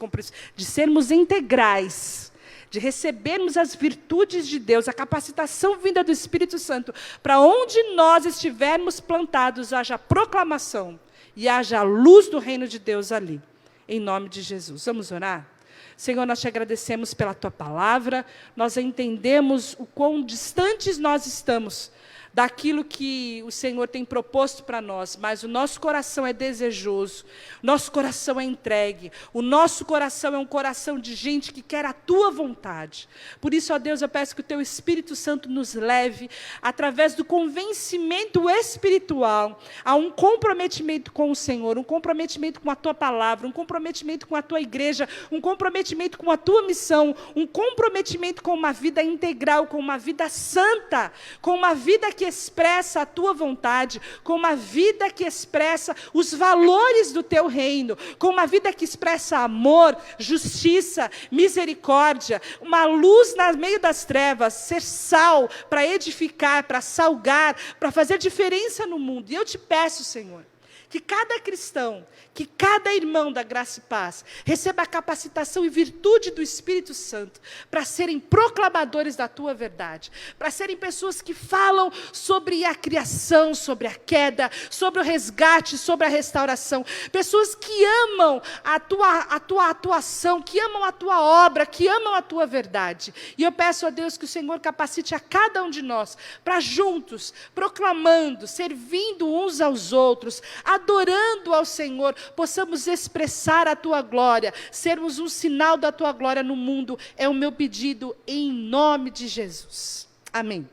de sermos integrais, de recebermos as virtudes de Deus, a capacitação vinda do Espírito Santo, para onde nós estivermos plantados, haja proclamação e haja luz do reino de Deus ali, em nome de Jesus. Vamos orar? Senhor, nós te agradecemos pela Tua palavra, nós entendemos o quão distantes nós estamos daquilo que o Senhor tem proposto para nós, mas o nosso coração é desejoso, nosso coração é entregue, o nosso coração é um coração de gente que quer a Tua vontade. Por isso, ó Deus, eu peço que o Teu Espírito Santo nos leve, através do convencimento espiritual, a um comprometimento com o Senhor, um comprometimento com a Tua palavra, um comprometimento com a Tua igreja, um comprometimento com a Tua missão, um comprometimento com uma vida integral, com uma vida santa, com uma vida que expressa a Tua vontade, com uma vida que expressa os valores do Teu reino, com uma vida que expressa amor, justiça, misericórdia, uma luz no meio das trevas, ser sal para edificar, para salgar, para fazer diferença no mundo. E eu te peço, Senhor, que cada cristão, que cada irmão da Graça e Paz receba a capacitação e virtude do Espírito Santo para serem proclamadores da tua verdade, para serem pessoas que falam sobre a criação, sobre a queda, sobre o resgate, sobre a restauração, pessoas que amam a tua atuação, que amam a tua obra, que amam a tua verdade. E eu peço a Deus que o Senhor capacite a cada um de nós para juntos, proclamando, servindo uns aos outros, adorando ao Senhor, possamos expressar a tua glória, sermos um sinal da tua glória no mundo. É o meu pedido em nome de Jesus. Amém.